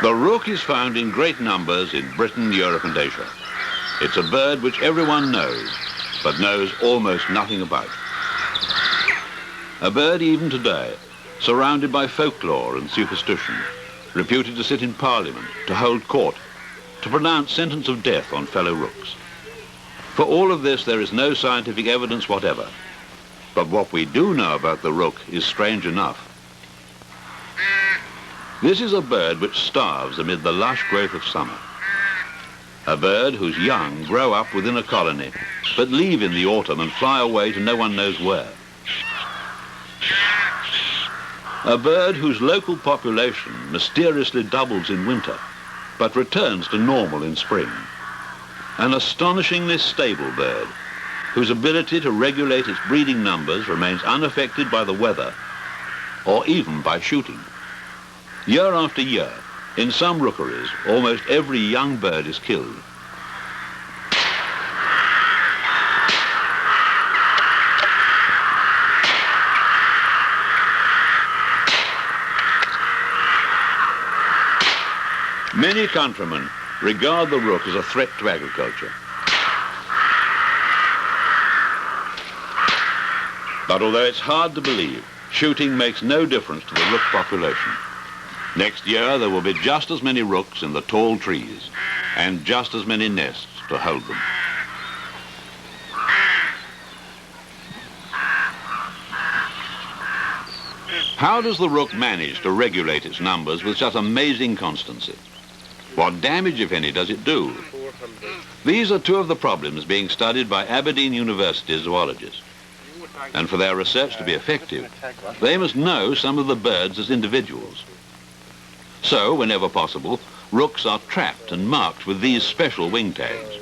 The rook is found in great numbers in Britain, Europe and Asia. It's a bird which everyone knows, but knows almost nothing about. A bird even today, surrounded by folklore and superstition, reputed to sit in Parliament, to hold court, to pronounce sentence of death on fellow rooks. For all of this there is no scientific evidence whatever. But what we do know about the rook is strange enough. This is a bird which starves amid the lush growth of summer. A bird whose young grow up within a colony, but leave in the autumn and fly away to no one knows where. A bird whose local population mysteriously doubles in winter, but returns to normal in spring. An astonishingly stable bird, whose ability to regulate its breeding numbers remains unaffected by the weather, or even by shooting. Year after year, in some rookeries, almost every young bird is killed. Many countrymen regard the rook as a threat to agriculture. But although it's hard to believe, shooting makes no difference to the rook population. Next year there will be just as many rooks in the tall trees and just as many nests to hold them. How does the rook manage to regulate its numbers with such amazing constancy? What damage, if any, does it do? These are two of the problems being studied by Aberdeen University zoologists. And for their research to be effective, they must know some of the birds as individuals. So, whenever possible, rooks are trapped and marked with these special wing tags.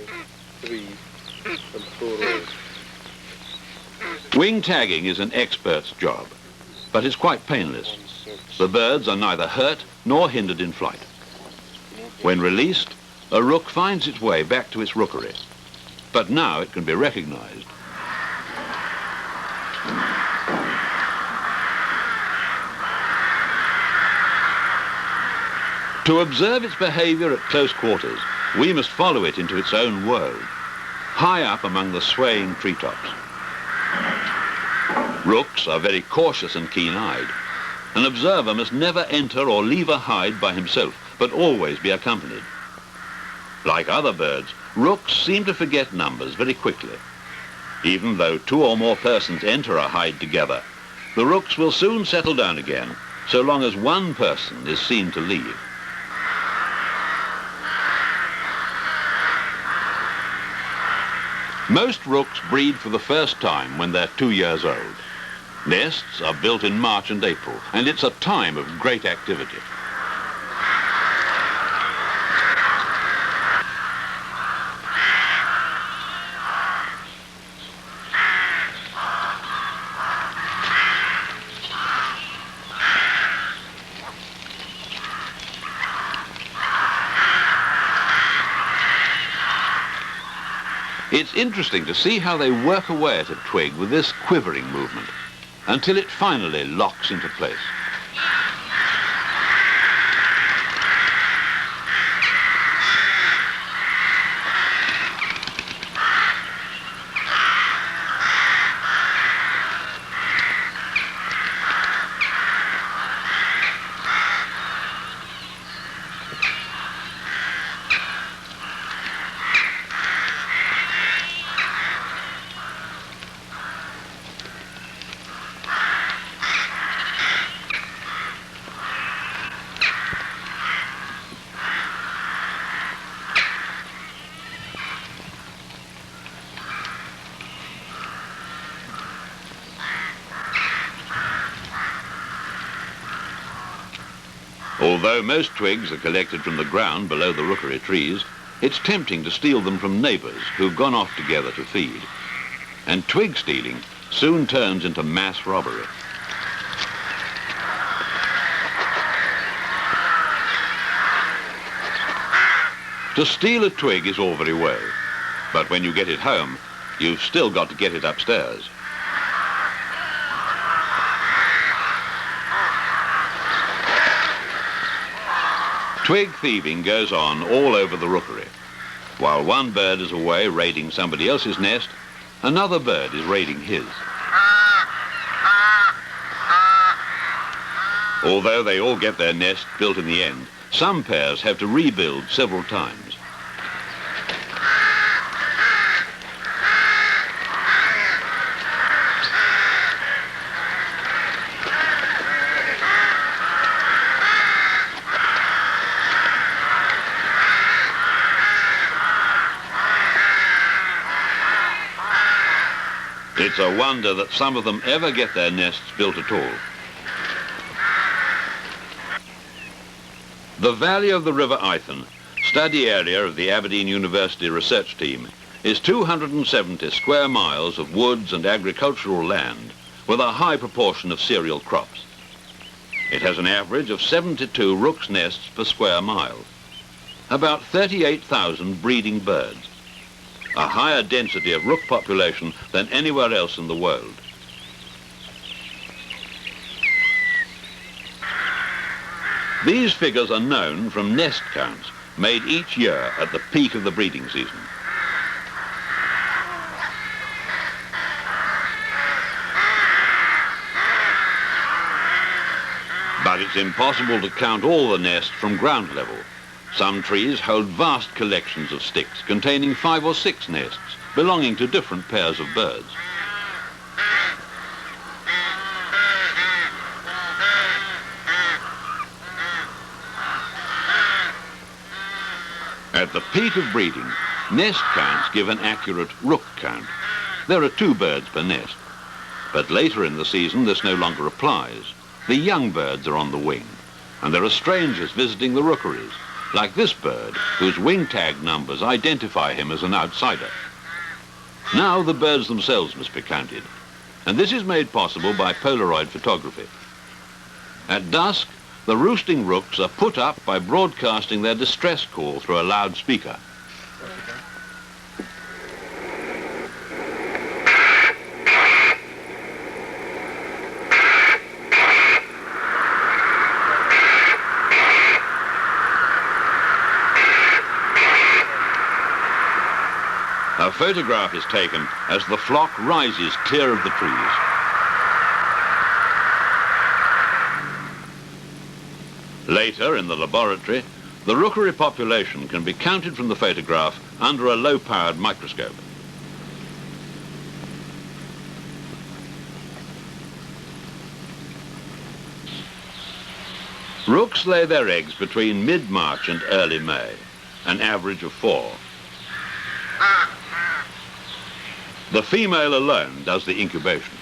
Wing tagging is an expert's job, but it's quite painless. The birds are neither hurt nor hindered in flight. When released, a rook finds its way back to its rookery, but now it can be recognized. To observe its behavior at close quarters, we must follow it into its own world, high up among the swaying treetops. Rooks are very cautious and keen-eyed. An observer must never enter or leave a hide by himself, but always be accompanied. Like other birds, rooks seem to forget numbers very quickly. Even though 2 or more persons enter a hide together, the rooks will soon settle down again, so long as one person is seen to leave. Most rooks breed for the first time when they're 2 years old. Nests are built in March and April, and it's a time of great activity. It's interesting to see how they work away at a twig with this quivering movement until it finally locks into place. Although most twigs are collected from the ground below the rookery trees, it's tempting to steal them from neighbours who've gone off together to feed. And twig stealing soon turns into mass robbery. To steal a twig is all very well, but when you get it home, you've still got to get it upstairs. Twig thieving goes on all over the rookery. While one bird is away raiding somebody else's nest, another bird is raiding his. Although they all get their nest built in the end, some pairs have to rebuild several times. It's a wonder that some of them ever get their nests built at all. The valley of the River Ithon, study area of the Aberdeen University research team, is 270 square miles of woods and agricultural land with a high proportion of cereal crops. It has an average of 72 rooks' nests per square mile, about 38,000 breeding birds, a higher density of rook population than anywhere else in the world. These figures are known from nest counts made each year at the peak of the breeding season. But it's impossible to count all the nests from ground level. Some trees hold vast collections of sticks containing 5 or 6 nests belonging to different pairs of birds. At the peak of breeding, nest counts give an accurate rook count. There are 2 birds per nest. But later in the season, this no longer applies. The young birds are on the wing, and there are strangers visiting the rookeries, like this bird, whose wing tag numbers identify him as an outsider. Now the birds themselves must be counted, and this is made possible by Polaroid photography. At dusk, the roosting rooks are put up by broadcasting their distress call through a loudspeaker. A photograph is taken as the flock rises clear of the trees. Later, in the laboratory, the rookery population can be counted from the photograph under a low-powered microscope. Rooks lay their eggs between mid-March and early May, an average of 4. The female alone does the incubation.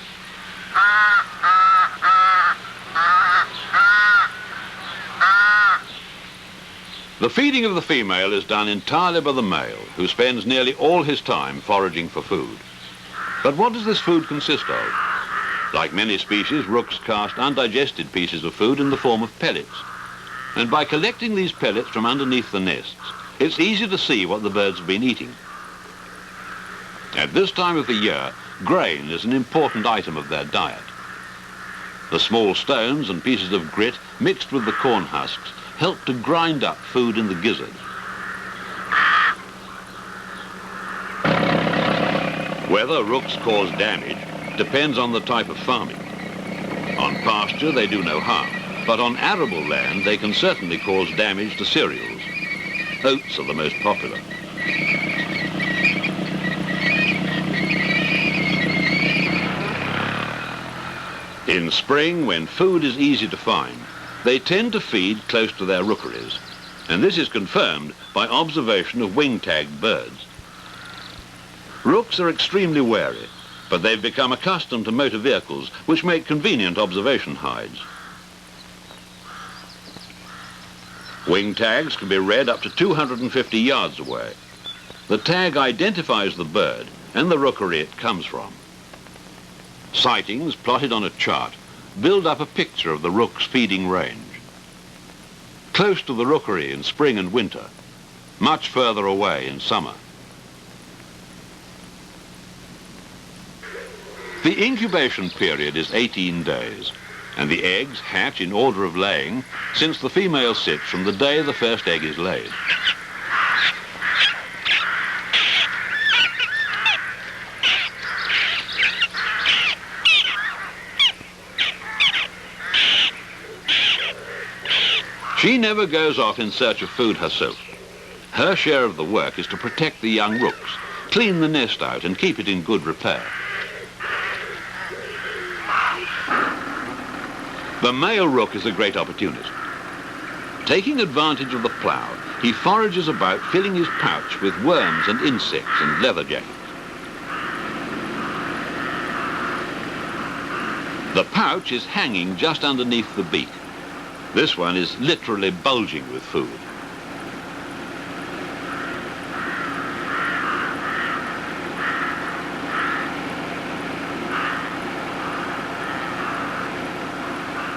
The feeding of the female is done entirely by the male, who spends nearly all his time foraging for food. But what does this food consist of? Like many species, rooks cast undigested pieces of food in the form of pellets. And by collecting these pellets from underneath the nests, it's easy to see what the birds have been eating. At this time of the year, grain is an important item of their diet. The small stones and pieces of grit mixed with the corn husks help to grind up food in the gizzard. Whether rooks cause damage depends on the type of farming. On pasture, they do no harm, but on arable land, they can certainly cause damage to cereals. Oats are the most popular. In spring, when food is easy to find, they tend to feed close to their rookeries, and this is confirmed by observation of wing-tagged birds. Rooks are extremely wary, but they've become accustomed to motor vehicles which make convenient observation hides. Wing tags can be read up to 250 yards away. The tag identifies the bird and the rookery it comes from. Sightings plotted on a chart build up a picture of the rook's feeding range. Close to the rookery in spring and winter, much further away in summer. The incubation period is 18 days, and the eggs hatch in order of laying, since the female sits from the day the first egg is laid. She never goes off in search of food herself. Her share of the work is to protect the young rooks, clean the nest out and keep it in good repair. The male rook is a great opportunist. Taking advantage of the plough, he forages about, filling his pouch with worms and insects and leather jackets. The pouch is hanging just underneath the beak. This one is literally bulging with food.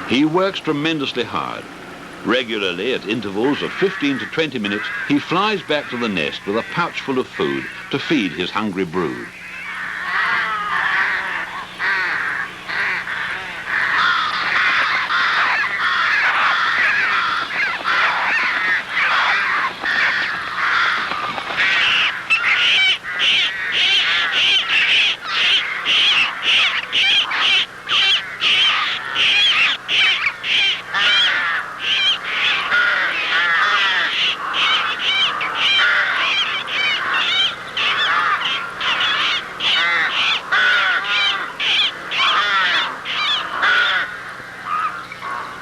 He works tremendously hard. Regularly, at intervals of 15 to 20 minutes, he flies back to the nest with a pouch full of food to feed his hungry brood.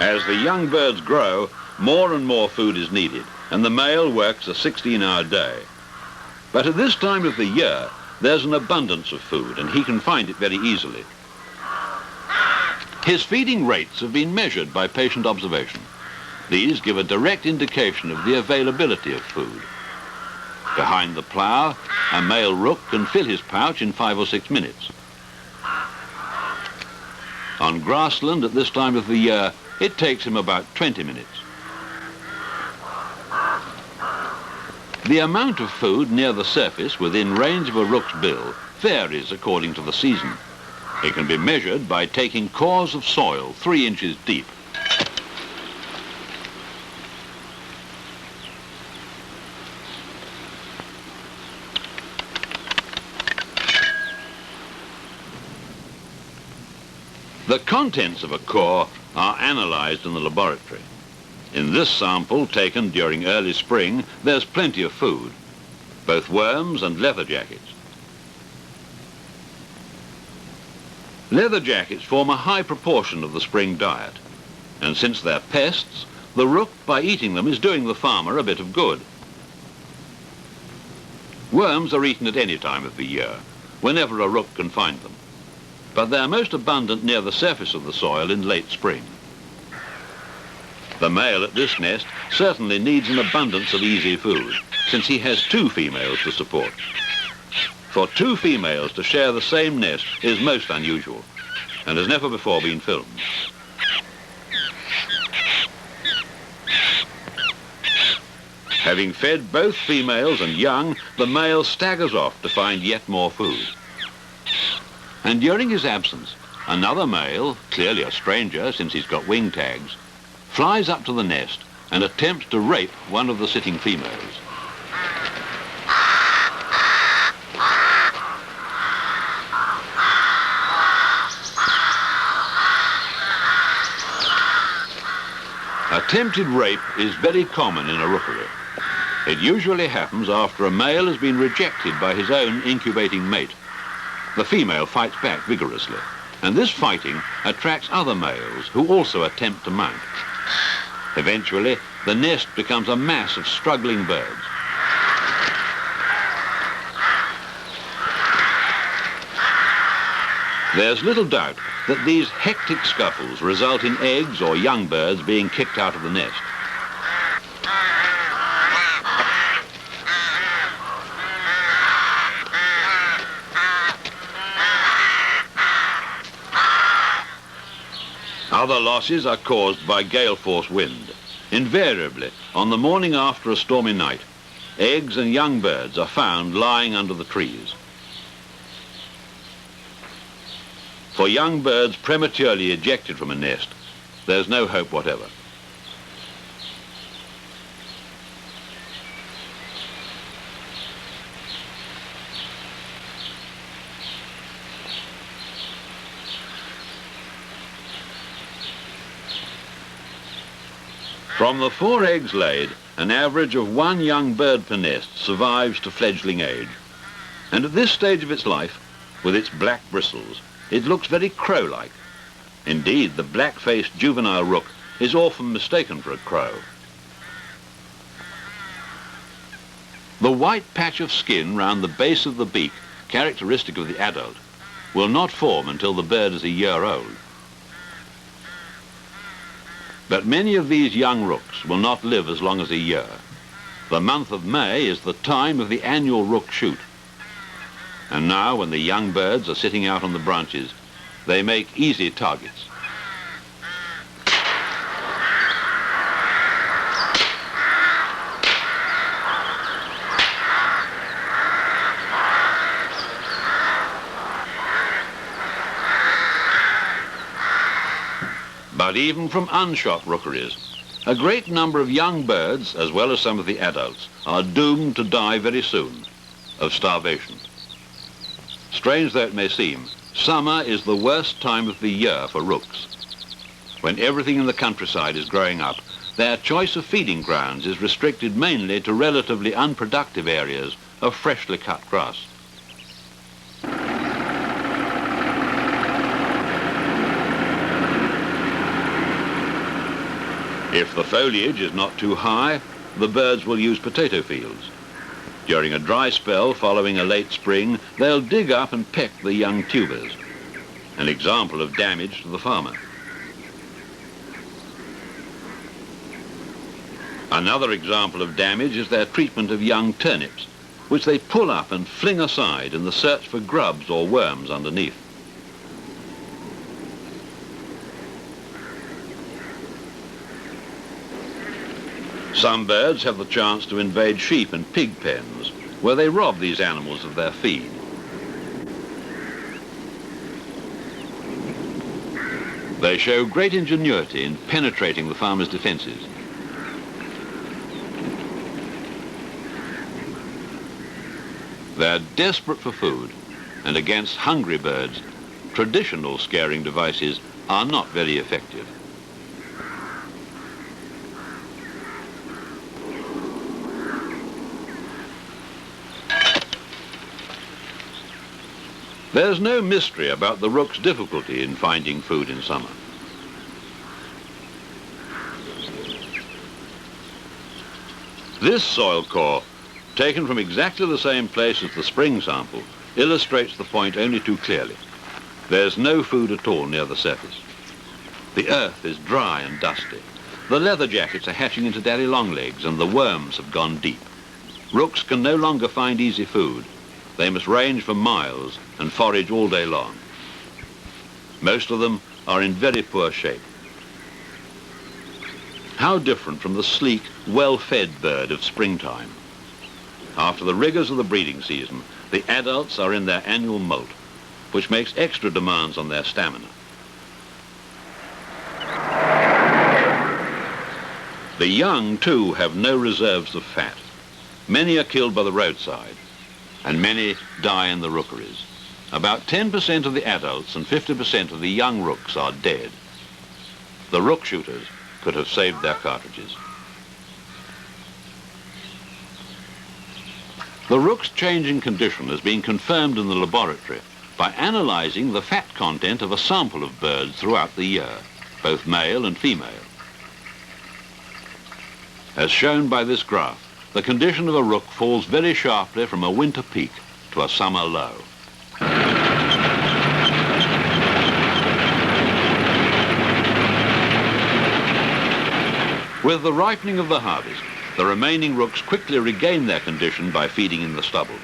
As the young birds grow, more and more food is needed, and the male works a 16-hour day. But at this time of the year, there's an abundance of food, and he can find it very easily. His feeding rates have been measured by patient observation. These give a direct indication of the availability of food. Behind the plough, a male rook can fill his pouch in 5 or 6 minutes. On grassland at this time of the year, it takes him about 20 minutes. The amount of food near the surface within range of a rook's bill varies according to the season. It can be measured by taking cores of soil 3 inches deep. The contents of a core are analysed in the laboratory. In this sample taken during early spring, there's plenty of food, both worms and leather jackets. Leather jackets form a high proportion of the spring diet, and since they're pests, the rook, by eating them, is doing the farmer a bit of good. Worms are eaten at any time of the year, whenever a rook can find them, but they're most abundant near the surface of the soil in late spring. The male at this nest certainly needs an abundance of easy food, since he has 2 females to support. For 2 females to share the same nest is most unusual, and has never before been filmed. Having fed both females and young, the male staggers off to find yet more food. And during his absence, another male, clearly a stranger since he's got wing tags, flies up to the nest and attempts to rape one of the sitting females. Attempted rape is very common in a rookery. It usually happens after a male has been rejected by his own incubating mate. The female fights back vigorously, and this fighting attracts other males who also attempt to mount. Eventually, the nest becomes a mass of struggling birds. There's little doubt that these hectic scuffles result in eggs or young birds being kicked out of the nest. Other losses are caused by gale force wind. Invariably, on the morning after a stormy night, eggs and young birds are found lying under the trees. For young birds prematurely ejected from a nest, there's no hope whatever. From the 4 eggs laid, an average of 1 young bird per nest survives to fledgling age. And at this stage of its life, with its black bristles, it looks very crow-like. Indeed, the black-faced juvenile rook is often mistaken for a crow. The white patch of skin round the base of the beak, characteristic of the adult, will not form until the bird is a year old. But many of these young rooks will not live as long as a year. The month of May is the time of the annual rook shoot. And now, when the young birds are sitting out on the branches, they make easy targets. But even from unshot rookeries, a great number of young birds, as well as some of the adults, are doomed to die very soon of starvation. Strange though it may seem, summer is the worst time of the year for rooks. When everything in the countryside is growing up, their choice of feeding grounds is restricted mainly to relatively unproductive areas of freshly cut grass. If the foliage is not too high, the birds will use potato fields. During a dry spell following a late spring, they'll dig up and peck the young tubers, an example of damage to the farmer. Another example of damage is their treatment of young turnips, which they pull up and fling aside in the search for grubs or worms underneath. Some birds have the chance to invade sheep and pig pens, where they rob these animals of their feed. They show great ingenuity in penetrating the farmer's defences. They're desperate for food, and against hungry birds, traditional scaring devices are not very effective. There's no mystery about the rook's difficulty in finding food in summer. This soil core, taken from exactly the same place as the spring sample, illustrates the point only too clearly. There's no food at all near the surface. The earth is dry and dusty. The leather jackets are hatching into daddy longlegs and the worms have gone deep. Rooks can no longer find easy food. They must range for miles and forage all day long. Most of them are in very poor shape. How different from the sleek, well-fed bird of springtime. After the rigours of the breeding season, the adults are in their annual molt, which makes extra demands on their stamina. The young, too, have no reserves of fat. Many are killed by the roadside, and many die in the rookeries. About 10% of the adults and 50% of the young rooks are dead. The rook shooters could have saved their cartridges. The rook's changing condition has been confirmed in the laboratory by analysing the fat content of a sample of birds throughout the year, both male and female. As shown by this graph, the condition of a rook falls very sharply from a winter peak to a summer low. With the ripening of the harvest, the remaining rooks quickly regain their condition by feeding in the stubbles.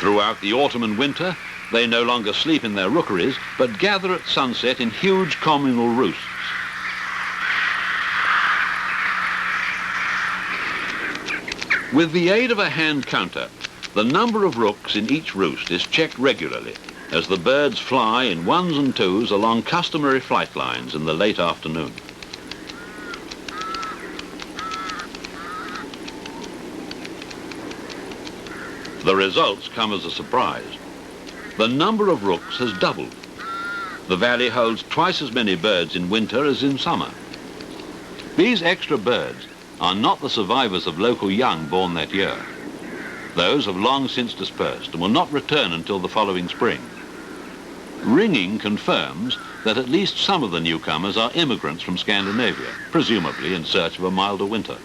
Throughout the autumn and winter, they no longer sleep in their rookeries, but gather at sunset in huge communal roosts. With the aid of a hand counter, the number of rooks in each roost is checked regularly as the birds fly in ones and twos along customary flight lines in the late afternoon. The results come as a surprise. The number of rooks has doubled. The valley holds twice as many birds in winter as in summer. These extra birds are not the survivors of local young born that year. Those have long since dispersed and will not return until the following spring. Ringing confirms that at least some of the newcomers are immigrants from Scandinavia, presumably in search of a milder winter.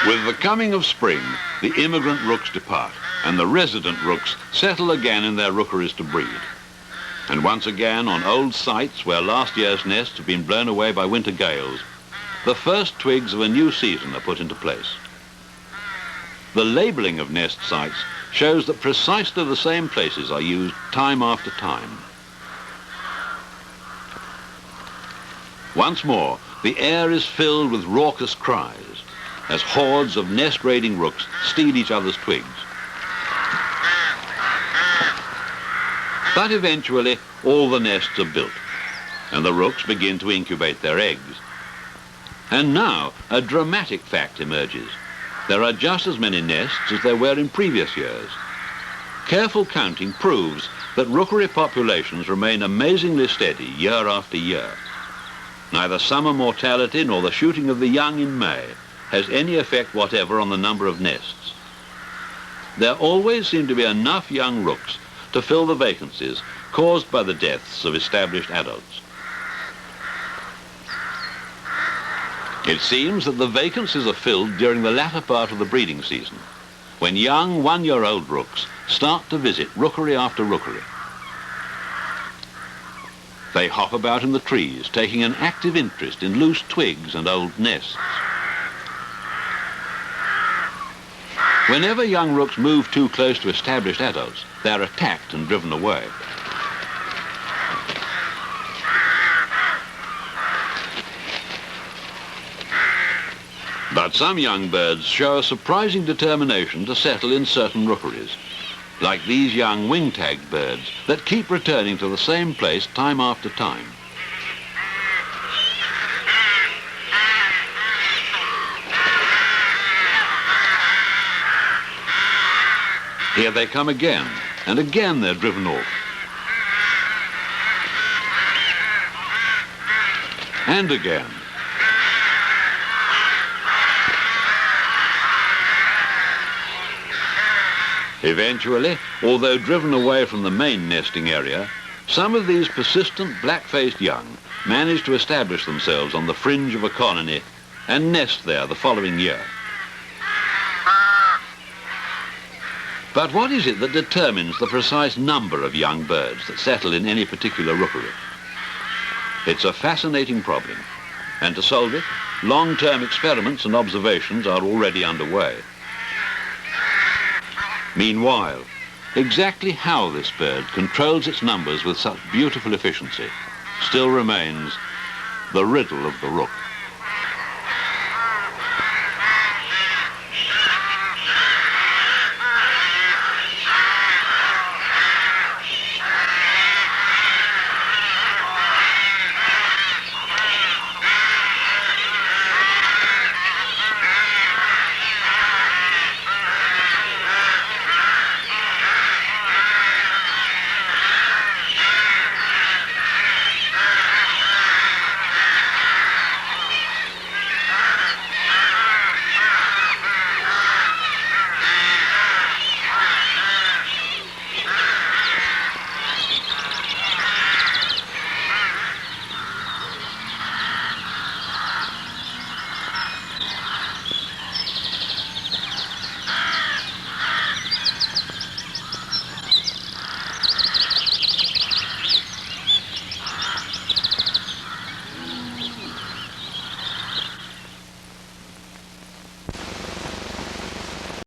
With the coming of spring, the immigrant rooks depart, and the resident rooks settle again in their rookeries to breed. And once again, on old sites where last year's nests have been blown away by winter gales, the first twigs of a new season are put into place. The labelling of nest sites shows that precisely the same places are used time after time. Once more, the air is filled with raucous cries as hordes of nest-raiding rooks steal each other's twigs. But eventually, all the nests are built, and the rooks begin to incubate their eggs. And now, a dramatic fact emerges. There are just as many nests as there were in previous years. Careful counting proves that rookery populations remain amazingly steady year after year. Neither summer mortality nor the shooting of the young in May has any effect whatever on the number of nests. There always seem to be enough young rooks to fill the vacancies caused by the deaths of established adults. It seems that the vacancies are filled during the latter part of the breeding season, when young one-year-old rooks start to visit rookery after rookery. They hop about in the trees, taking an active interest in loose twigs and old nests. Whenever young rooks move too close to established adults, they are attacked and driven away. But some young birds show a surprising determination to settle in certain rookeries, like these young wing-tagged birds that keep returning to the same place time after time. Here they come again, and again they're driven off. And again. Eventually, although driven away from the main nesting area, some of these persistent black-faced young manage to establish themselves on the fringe of a colony and nest there the following year. But what is it that determines the precise number of young birds that settle in any particular rookery? It's a fascinating problem, and to solve it, long-term experiments and observations are already underway. Meanwhile, exactly how this bird controls its numbers with such beautiful efficiency still remains the riddle of the rook.